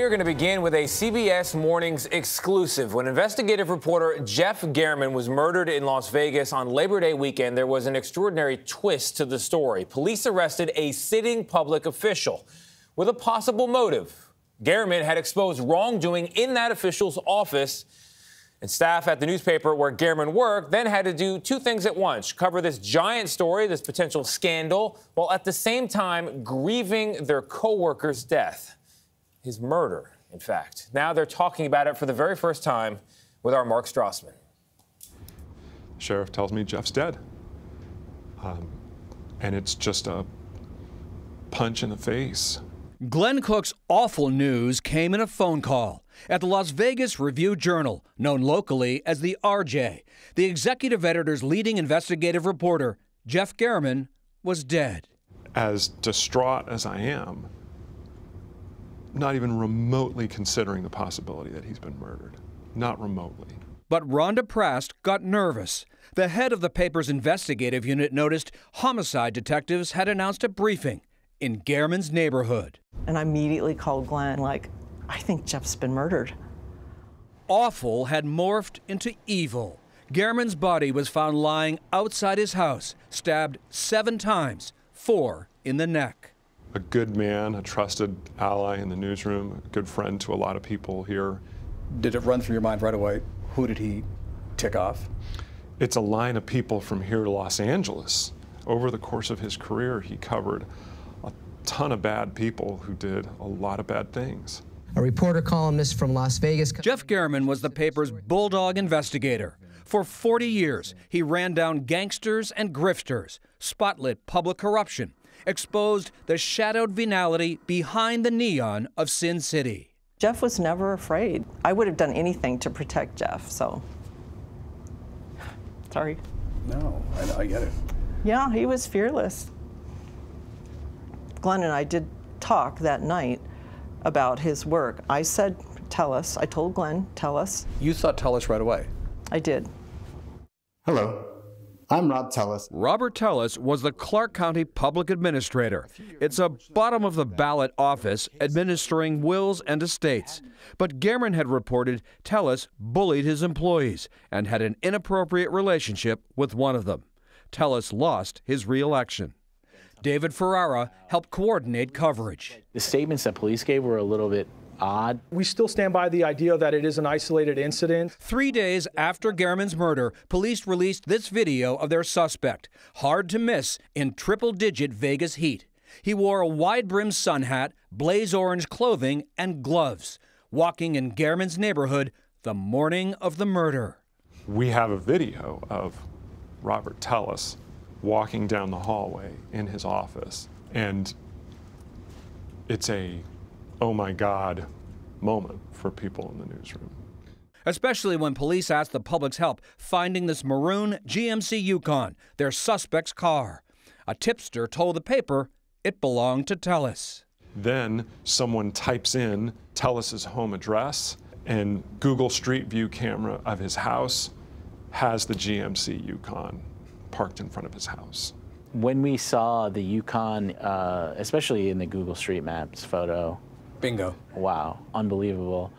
are going to begin with a CBS Mornings exclusive. When investigative reporter Jeff German was murdered in Las Vegas on Labor Day weekend, there was an extraordinary twist to the story. Police arrested a sitting public official with a possible motive. German had exposed wrongdoing in that official's office, and staff at the newspaper where German worked then had to do two things at once: cover this giant story, this potential scandal, while at the same time grieving their co-worker's death. His murder, in fact. Now they're talking about it for the very first time with our Mark Strassman. The sheriff tells me Jeff's dead. And it's just a punch in the face. Glenn Cook's awful news came in a phone call. At the Las Vegas Review-Journal, known locally as the RJ, the executive editor's leading investigative reporter, Jeff German, was dead. As distraught as I am, not even remotely considering the possibility that he's been murdered. Not remotely. But Rhonda Prast got nervous. The head of the paper's investigative unit noticed homicide detectives had announced a briefing in German's neighborhood. And I immediately called Glenn, like, I think Jeff's been murdered. Awful had morphed into evil. German's body was found lying outside his house, stabbed 7 times, 4 in the neck. A good man, a trusted ally in the newsroom, a good friend to a lot of people here. Did it run through your mind right away? Who did he tick off? It's a line of people from here to Los Angeles. Over the course of his career, he covered a ton of bad people who did a lot of bad things. A reporter columnist from Las Vegas. Jeff German was the paper's bulldog investigator. For 40 years, he ran down gangsters and grifters, spotlit public corruption, exposed the shadowed venality behind the neon of Sin City. Jeff was never afraid. I would have done anything to protect Jeff, so. Sorry. No, I get it. Yeah, he was fearless. Glenn and I did talk that night about his work. I said, tell us. I told Glenn, tell us. You thought tell us right away. I did. Hello, I'm Rob Tellis. Robert Tellis was the Clark County Public Administrator. It's a bottom-of-the-ballot office administering wills and estates. But German had reported Tellis bullied his employees and had an inappropriate relationship with one of them. Tellis lost his re-election. David Ferrara helped coordinate coverage. The statements that police gave were a little bit odd. We still stand by the idea that it is an isolated incident. 3 days after German's murder, police released this video of their suspect, hard to miss in triple-digit Vegas heat. He wore a wide-brimmed sun hat, blaze orange clothing, and gloves, walking in German's neighborhood the morning of the murder. We have a video of Robert Tellis walking down the hallway in his office, and it's a oh my God moment for people in the newsroom. Especially when police asked the public's help finding this maroon GMC Yukon, their suspect's car. A tipster told the paper it belonged to Tellis. Then someone types in Tellis's home address, and Google Street View camera of his house has the GMC Yukon parked in front of his house. When we saw the Yukon, especially in the Google Street Maps photo, bingo. Wow, unbelievable.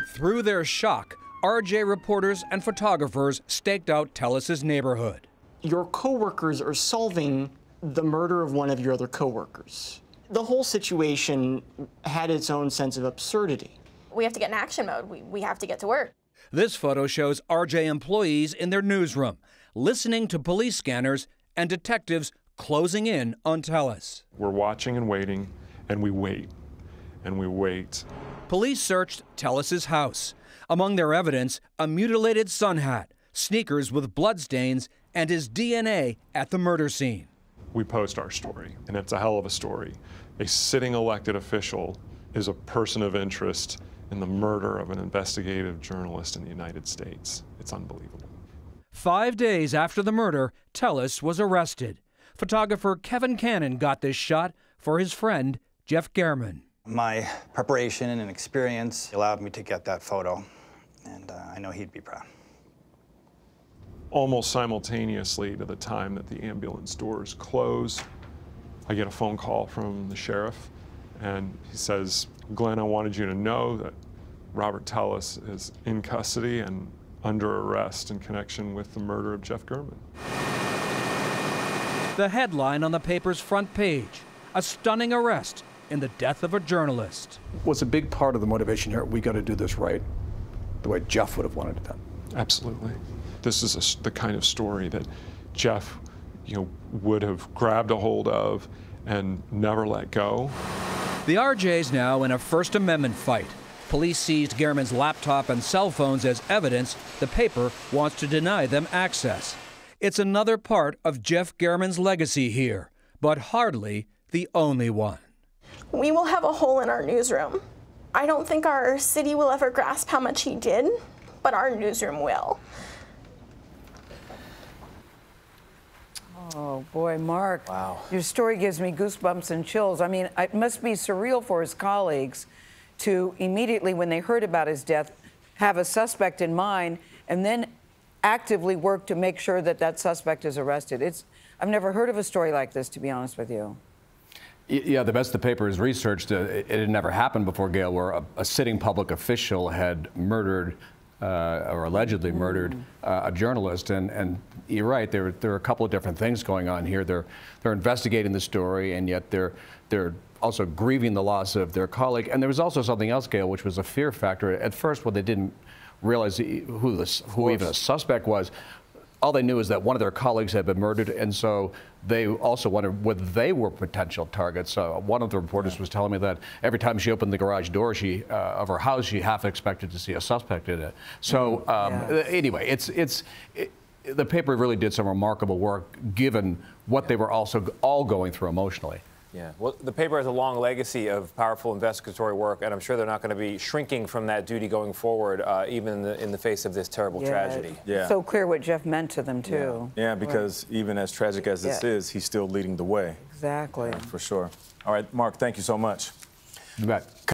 Through their shock, RJ reporters and photographers staked out Tellis's neighborhood. Your coworkers are solving the murder of one of your other coworkers. The whole situation had its own sense of absurdity. We have to get in action mode. We have to get to work. This photo shows RJ employees in their newsroom, listening to police scanners and detectives closing in on Tellis. We're watching and waiting, and we wait, and we wait. Police searched Tellis's house. Among their evidence, a mutilated sun hat, sneakers with bloodstains, and his DNA at the murder scene. We post our story, and it's a hell of a story. A sitting elected official is a person of interest in the murder of an investigative journalist in the United States. It's unbelievable. 5 days after the murder, Tellis was arrested. Photographer Kevin Cannon got this shot for his friend, Jeff German. My preparation and experience allowed me to get that photo, and I know he'd be proud. Almost simultaneously to the time that the ambulance doors close, I get a phone call from the sheriff, And he says, Glenn, I wanted you to know that Robert Tellis is in custody and under arrest in connection with the murder of Jeff German. The headline on the paper's front page, a stunning arrest in the death of a journalist. Was a big part of the motivation here, we got to do this right, the way Jeff would have wanted it done. Absolutely. This is the kind of story that Jeff, would have grabbed a hold of and never let go. The RJ's now in a First Amendment fight. Police seized German's laptop and cell phones as evidence. The paper wants to deny them access. It's another part of Jeff German's legacy here, but hardly the only one. We will have a hole in our newsroom. I don't think our city will ever grasp how much he did, but our newsroom will. Oh, boy, Mark. Wow. Your story gives me goosebumps and chills. I mean, it must be surreal for his colleagues to immediately, when they heard about his death, have a suspect in mind and then actively work to make sure that that suspect is arrested. I've never heard of a story like this, to be honest with you. Yeah, the best the paper has researched, it had never happened before, Gayle, where a sitting public official had murdered or allegedly murdered a journalist. And you're right, there are a couple of different things going on here. They're investigating the story, and yet they're also grieving the loss of their colleague. And there was also something else, Gayle, which was a fear factor. At first, when they didn't realize who even a suspect was, all they knew is that one of their colleagues had been murdered, and so they also wondered whether they were potential targets. One of the reporters was telling me that every time she opened the garage door of her house, she half expected to see a suspect in it. So anyway, the paper really did some remarkable work, given what they were also all going through emotionally. Yeah, well, the paper has a long legacy of powerful investigatory work, and I'm sure they're not going to be shrinking from that duty going forward, even in the face of this terrible tragedy. Yeah. So clear what Jeff meant to them, too. Yeah, because even as tragic as this is, he's still leading the way. Exactly. For sure. All right, Mark, thank you so much. You bet.